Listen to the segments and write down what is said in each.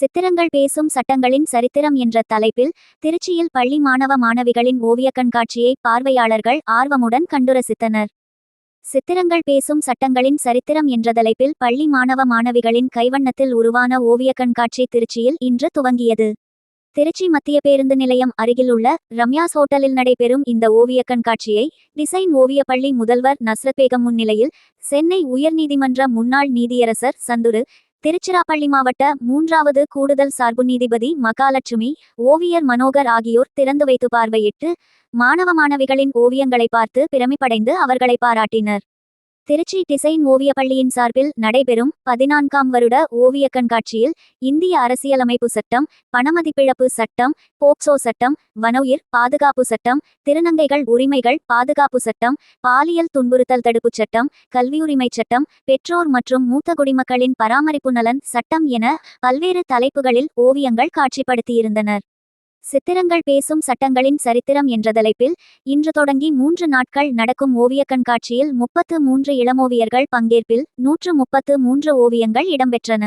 சித்திரங்கள் பேசும் சட்டங்களின் சரித்திரம் என்ற தலைப்பில் திருச்சியில் பள்ளி மாணவ மாணவிகளின் ஓவியக் கண்காட்சியை பார்வையாளர்கள் ஆர்வமுடன் கண்டு ரசித்தனர். சித்திரங்கள் பேசும் சட்டங்களின் சரித்திரம் என்ற தலைப்பில் பள்ளி மாணவ மாணவிகளின் கைவண்ணத்தில் உருவான ஓவியக் கண்காட்சி திருச்சியில் இன்று துவங்கியது. திருச்சி மத்திய பேருந்து நிலையம் அருகிலுள்ள ரம்யாஸ் ஹோட்டலில் நடைபெறும் இந்த ஓவியக் கண்காட்சியை டிசைன் ஓவிய பள்ளி முதல்வர் நஸ்ரத் பேகம் முன்னிலையில் சென்னை உயர்நீதிமன்ற முன்னாள் நீதியரசர் சந்துரு, திருச்சிராப்பள்ளி மாவட்ட 3வது கூடுதல் சார்பு நீதிபதி மகாலட்சுமி, ஓவியர் மனோகர் ஆகியோர் திறந்து வைத்து பார்வையிட்டு மாணவ மாணவிகளின் ஓவியங்களை பார்த்து பிரமிப்படைந்து அவர்களை பாராட்டினர். திருச்சி டிசைன் ஓவிய பள்ளியின் சார்பில் நடைபெறும் 14ஆம் வருட ஓவியக் கண்காட்சியில் இந்திய அரசியலமைப்பு சட்டம், பணமதிப்பிழப்பு சட்டம், போக்சோ சட்டம், வனஉயிர் பாதுகாப்பு சட்டம், திருநங்கைகள் உரிமைகள் பாதுகாப்பு சட்டம், பாலியல் துன்புறுத்தல் தடுப்புச் சட்டம், கல்வியுரிமைச் சட்டம், பெற்றோர் மற்றும் மூத்த குடிமக்களின் பராமரிப்பு நலன் சட்டம் என பல்வேறு தலைப்புகளில் ஓவியங்கள் காட்சிப்படுத்தியிருந்தனர். சித்திரங்கள் பேசும் சட்டங்களின் சரித்திரம் என்ற தலைப்பில் இன்று தொடங்கி 3 நாட்கள் நடக்கும் ஓவியக் கண்காட்சியில் 33 இளமோவியர்கள் பங்கேற்பில் 133 ஓவியங்கள் இடம்பெற்றன.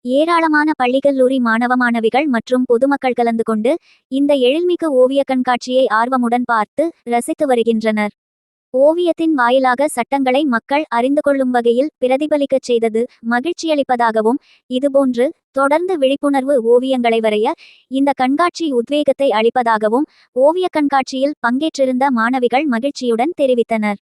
ஏராளமான பள்ளிக்கல்லூரி மாணவ மாணவிகள் மற்றும் பொதுமக்கள் கலந்து கொண்டு இந்த எழில்மிகு ஓவியக் கண்காட்சியை ஆர்வமுடன் பார்த்து ரசித்து வருகின்றனர். ஓவியத்தின் வாயிலாக சட்டங்களை மக்கள் அறிந்து கொள்ளும் வகையில் பிரதிபலிக்கச் செய்தது மகிழ்ச்சியளிப்பதாகவும், இதுபோன்று தொடர்ந்து விழிப்புணர்வு ஓவியங்களை வரைய இந்த கண்காட்சி உத்வேகத்தை அளிப்பதாகவும் ஓவியக் கண்காட்சியில் பங்கேற்றிருந்த மாணவிகள் மகிழ்ச்சியுடன் தெரிவித்தனர்.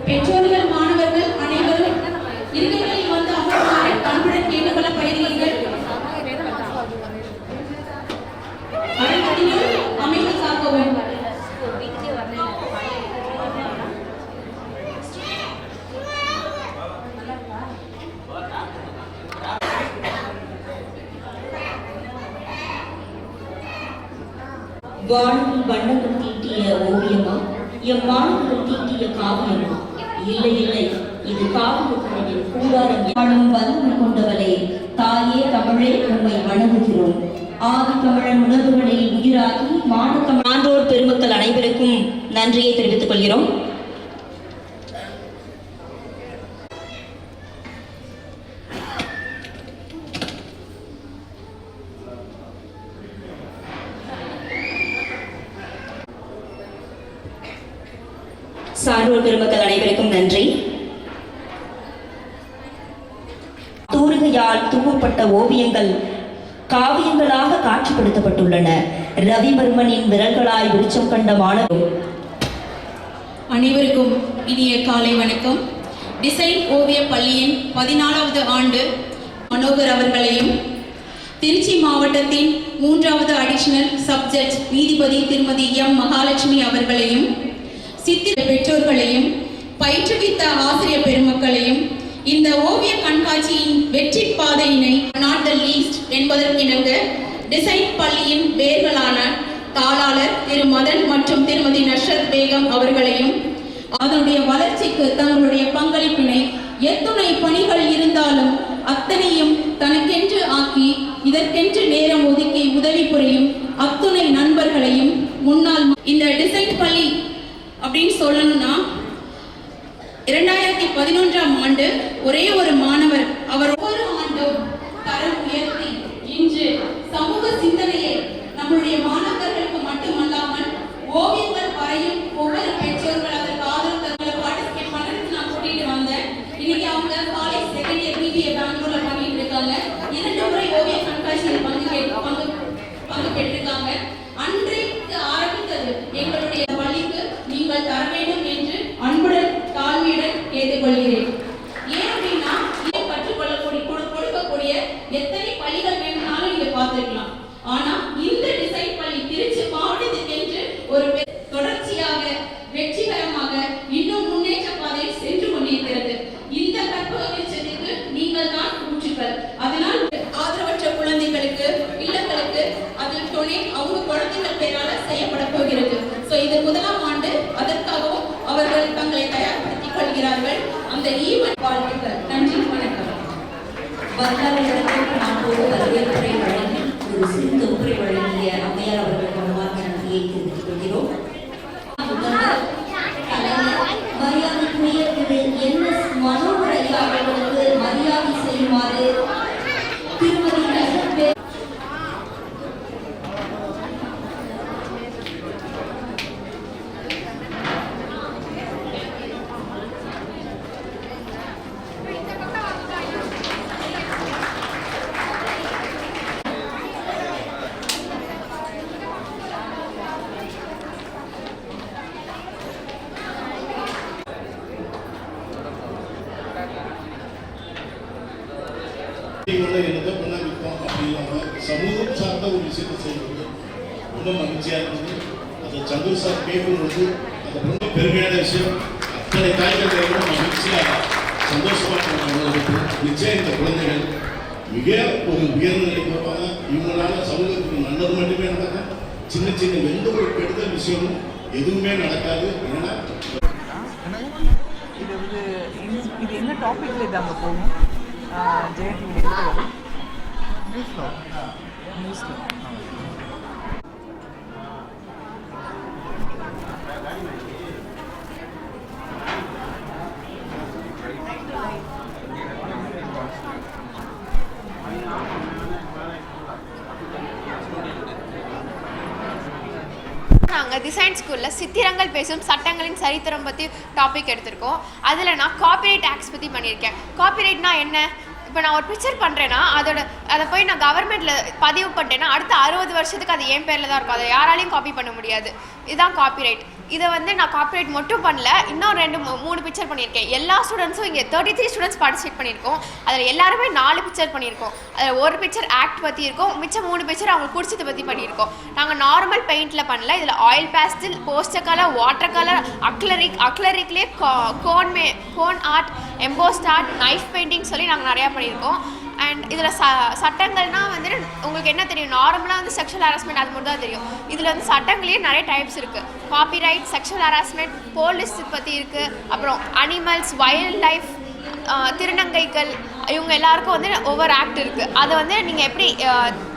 பெற்றோர்கள் மாணவர்கள் அனைவரும் இருக்கைகளில் வந்து அமருமாறு அன்புடன் கேட்டுக்கொள்ளப்படுகிறீர்கள். அனைவரையும் அமைதி காக்கவும். வானத்தில் வண்ணங்கள் தீட்டிய ஓவியமா, எம் மாணவர்கள் தீட்டிய காவியமா? இல்லை இல்லை, இது காவிய கலையின் கூடாரம். வாழும் வல்லமை கொண்டவளே, தாயே தமிழே உம்மை வணங்குகிறோம். ஆதி தமிழன் உணர்வுகளில் உயிராகி மாணோர் பெருமக்கள் அனைவருக்கும் நன்றியை தெரிவித்துக் கொள்கிறோம். சான்றோர் பெருமக்கள் அனைவருக்கும் நன்றி. தூரிகையால் தூவப்பட்ட ஓவியங்கள் காவியங்களாக காட்சிப்படுத்தப்பட்டுள்ளன. ரவிவர்மனின் விரல்களாய் விருச்சம் கண்ட மாணவர் அனைவருக்கும் இனிய காலை வணக்கம். டிசைன் ஓவிய பள்ளியின் 14வது ஆண்டு மனோகர் அவர்களையும், திருச்சி மாவட்டத்தின் 3வது அடிஷனல் சப்ஜெக்ட் நீதிபதி திருமதி எம் மகாலட்சுமி அவர்களையும், சித்திர பெற்றோர்களையும், பயிற்றுவித்த ஆசிரியர் பெருமக்களையும், இந்த ஓவிய கண்காட்சியின் வெற்றி பாதையினை நாட் த லீஸ்ட் என்பதற்கிணங்க டிசைன் பள்ளியின் வேர்களான தாளாளர் திரு மதன் மற்றும் திருமதி நஷ்ரத் பேகம் அவர்களையும், அதனுடைய வளர்ச்சிக்கு தங்களுடைய பங்களிப்பினை எத்துணை பணிகள் இருந்தாலும் அத்தனையும் தனக்கென்று ஆக்கி இதற்கென்று நேரம் ஒதுக்கி உதவி புரியும் அத்துணை நண்பர்களையும், முன்னாள் இந்த டிசைன் பள்ளி அப்படின்னு சொல்லணும்னா 2011ஆம் ஆண்டு ஒரே ஒரு மாணவர் அவர் ஒவ்வொரு ஆண்டும் தரம் உயர்த்தி இன்று சமூக சிந்தனையை நம்முடைய மாணவர்களுக்கு மட்டுமல்லாமல் ஓவியங்கள் வரையும் ஒவ்வொரு பெற்றோர்கள் அதற்கு ஆதரவு தங்களை பார்ட்டிசிபேட் பண்ணுறதுக்கு நான் கூட்டிட்டு வந்தேன். இன்னைக்கு அவங்க காலேஜ் செகண்ட் இயர் பிபிஏ பெங்களூர்ல பண்ணிட்டு இருக்காங்க. 2 முறை ஓவிய கண்காட்சியில் பங்கு பெற்றிருக்காங்க. அன்றைக்கு ஆரம்பித்தது எங்களுடைய பள்ளிக்கு நீங்கள் தர வேண்டும் என்று அன்புடன் தாழ்மையுடன் கேட்டுக்கொள்கிறேன். ஏன் அப்படின்னா இதை கற்றுக்கொள்ளக்கூடிய கொடுக்கக்கூடிய எத்தனை பள்ளிகள் வேணும்னாலும் நீங்க பார்த்துருக்கலாம். ஆனா இந்த டிசைன் பள்ளி திருச்சி மாவட்டத்திற்கென்று ஒரு தொடர்ச்சியாக வெற்றிகரமாக இன்னும் முன்னேற்ற பாதையில் சென்று கொண்டிருக்கிறது. இந்த கற்பக விருட்சத்திற்கு நீங்கள் தான் ஊற்றுக்கள். அதனால் ஆதரவற்ற குழந்தைகளுக்கு இல்லங்களுக்கு அதில் துணை அவங்க குழந்தைகள் பெயரால செய்யப்பட போகிறது. இது 1ஆம் ஆண்டு. அதற்காகவும் அவர்கள் தங்களை தயார்படுத்திக் கொள்கிறார்கள். அந்த ஈவென்ட் வாழ்த்துக்கள். நன்றி, வணக்கம். வரவேற்புரை வழங்கி ஒரு சிறு தொகுப்புரை வழங்கிய அம்மையார் அவர்கள் மனமார்ந்த நன்றியை தெரிவித்துக் கொள்கிறோம். மரியாதைக்குரிய திரு NS மனோகர் ஐயா அவர்களுக்கு மரியாதை செய்யுமாறு திருமதி சமூகம் சார்ந்த ஒரு விஷயத்தை செய்வது ரொம்ப மகிழ்ச்சியாக இருக்குது. அதை சந்தூர் சார் கேட்கும்போது அது ரொம்ப பெருமையான விஷயம். அத்தனை தாய்கள் மகிழ்ச்சியாக சந்தோஷமாக நிச்சயம் இந்த குழந்தைகள் மிக ஒரு உயர்ந்த நிலைக்கு வருவாங்க. இவங்களால சமூகத்துக்கு நல்லது மட்டுமே நடக்கும். சின்ன சின்ன எந்த ஒரு கெடுதல் விஷயமும் எதுவுமே நடக்காது. ஏன்னா இது என்ன டாபிக்ல இது அங்கே போகும் ஜெயடிவி நியூஸ்ல நாங்கள் டிசைன் ஸ்கூலில் சித்திரங்கள் பேசும் சட்டங்களின் சரித்திரம் பற்றி டாபிக் எடுத்திருக்கோம். அதில் நான் காப்பிரைட் ஆக்ட்ஸ் பற்றி பண்ணியிருக்கேன். காப்பிரைட்னா என்ன? இப்போ நான் ஒரு பிக்சர் பண்ணுறேன்னா அதை போய் நான் கவர்மெண்ட்டில் பதிவு பண்ணிட்டேன்னா அடுத்த 60 வருஷத்துக்கு அது என் பேரில் தான் இருக்கும். அதை யாராலையும் காப்பி பண்ண முடியாது. இதுதான் காப்பிரைட். இதை நான் காப்பிரைட் மட்டும் பண்ணல, இன்னும் 2-3 பிக்சர் பண்ணியிருக்கேன். எல்லா ஸ்டூடெண்ட்ஸும் இங்கே 33 ஸ்டூடெண்ட்ஸ் பார்ட்டிசிபேட் பண்ணியிருக்கோம். அதில் எல்லாருமே 4 பிக்சர் பண்ணியிருக்கோம். அதில் ஒரு பிக்சர் ஆக்ட் பற்றி இருக்கும், மிச்சம் 3 பிக்சர் அவங்களுக்கு பிடிச்சதை பற்றி பண்ணியிருக்கோம். நாங்கள் நார்மல் பெயிண்டில் பண்ணல, இதில் ஆயில் பேஸ்டில், போஸ்டர் கலர், வாட்டர் கலர், அக்லரிக்லேயே cone art, embossed art, knife painting சொல்லி நாங்கள் நிறையா பண்ணியிருக்கோம். அண்ட் இதில் சட்டங்கள்னால் உங்களுக்கு என்ன தெரியும்? நார்மலாக செக்ஷுவல் ஹராஸ்மெண்ட் அது மட்டும் தான் தெரியும். இதில் சட்டங்களே நிறைய டைப்ஸ் இருக்குது. காப்பிரைட், செக்ஷுவல் ஹராஸ்மெண்ட், போலீஸ் பற்றி இருக்குது, அப்புறம் அனிமல்ஸ், வைல்ட் லைஃப், திருநங்கைகள் இவங்க எல்லாருக்கும் வந்து ஒவ்வொரு ஆக்ட் இருக்குது. அதை வந்து நீங்கள் எப்படி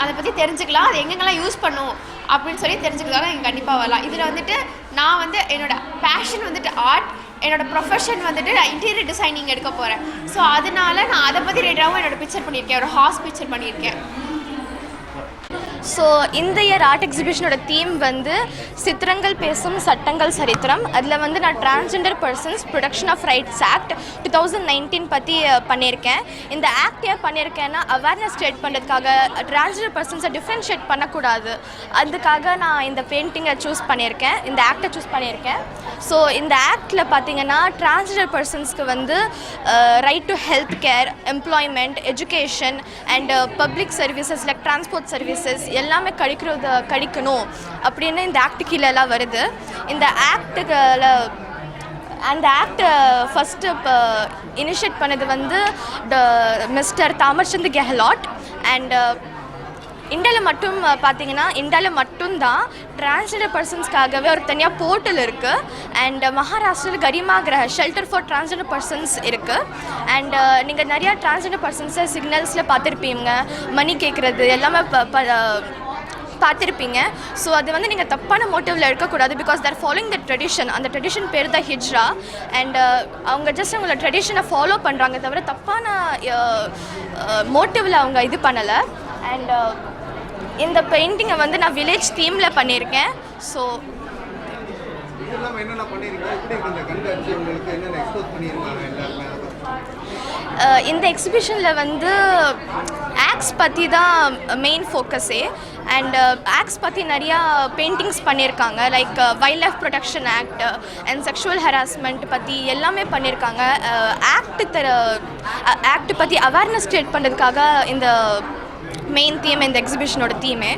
அதை பற்றி தெரிஞ்சுக்கலாம், அது எங்கெங்கெல்லாம் யூஸ் பண்ணும் அப்படின்னு சொல்லி தெரிஞ்சுக்கிறதால நீங்கள் கண்டிப்பாக வரலாம். இதில் வந்துட்டு நான் வந்து என்னோடய பேஷன் வந்துட்டு ஆர்ட், என்னோடய ப்ரொஃபஷன் வந்துட்டு நான் இன்டீரியர் டிசைனிங் எடுக்க போகிறேன். ஸோ அதனால நான் அதை பற்றி ரிலேட்டடாகவும் என்னோடய பிக்சர் பண்ணியிருக்கேன், ஒரு ஹார்ஸ் பிக்சர் பண்ணியிருக்கேன். ஸோ இந்த இயர் ஆர்ட் எக்ஸிபிஷனோட தீம் வந்து சித்திரங்கள் பேசும் சட்டங்கள் சரித்திரம். அதில் வந்து நான் transgender persons protection of rights act 2019 பற்றி பண்ணியிருக்கேன். இந்த ஆக்ட் ஏன் பண்ணியிருக்கேன்னா அவேர்னஸ் கிரியேட் பண்ணுறதுக்காக, டிரான்ஸ்ஜெண்டர் பர்சன்ஸை டிஃப்ரென்ஷியேட் பண்ணக்கூடாது, அதுக்காக நான் இந்த பெயிண்டிங்கை சூஸ் பண்ணியிருக்கேன், இந்த ஆக்டை சூஸ் பண்ணியிருக்கேன். ஸோ இந்த ஆக்டில் பார்த்தீங்கன்னா டிரான்ஸ்ஜெண்டர் பர்சன்ஸ்க்கு வந்து right to health care, employment, education and public services like transport services எல்லாமே கழிக்கணும் அப்படின்னு இந்த ஆக்ட் கீழெல்லாம் வருது. இந்த ஆக்ட் ஃபஸ்ட்டு இப்போ இனிஷியேட் பண்ணது வந்து மிஸ்டர் தாமர்சந்த் கெஹ்லாட். அண்ட் இந்தியாவில் மட்டும் பார்த்தீங்கன்னா இந்தியாவில் மட்டும்தான் டிரான்ஸ்ஜெண்டர் பர்சன்ஸ்க்காகவே ஒரு தனியாக போர்ட்டல் இருக்குது. அண்ட் மகாராஷ்டிராவில் கரிமா கிரஹ ஷெல்டர் ஃபார் டிரான்ஸ்ஜெண்டர் பர்சன்ஸ் இருக்குது. அண்ட் நீங்கள் நிறையா டிரான்ஸ்ஜெண்டர் பர்சன்ஸை சிக்னல்ஸில் பார்த்துருப்பீங்க, மணி கேட்குறது எல்லாமே பார்த்துருப்பீங்க. ஸோ அது வந்து நீங்கள் தப்பான மோட்டிவில் எடுக்கக்கூடாது. Because they're following the tradition. அந்த ட்ரெடிஷன் பேர் தான் ஹிஜ்ரா. அண்ட் அவங்க ஜஸ்ட் அவங்களோட ட்ரெடிஷனை ஃபாலோ பண்ணுறாங்க தவிர தப்பான மோட்டிவில் அவங்க இது பண்ணலை. அண்ட் இந்த பெயிண்டிங்கை வந்து நான் வில்லேஜ் தீமில் பண்ணியிருக்கேன். ஸோ இந்த எக்ஸிபிஷனில் வந்து ஆக்ட்ஸ் பற்றி தான் மெயின் ஃபோக்கஸே. அண்ட் ஆக்ட்ஸ் பற்றி நிறையா பெயிண்டிங்ஸ் பண்ணியிருக்காங்க. Like wild life protection act and sexual harassment பற்றி எல்லாமே பண்ணியிருக்காங்க. ஆக்ட் பற்றி அவேர்னஸ் க்ரியேட் பண்ணுறதுக்காக இந்த மெயின் தீம், இந்த எக்ஸிபிஷனோட தீமே.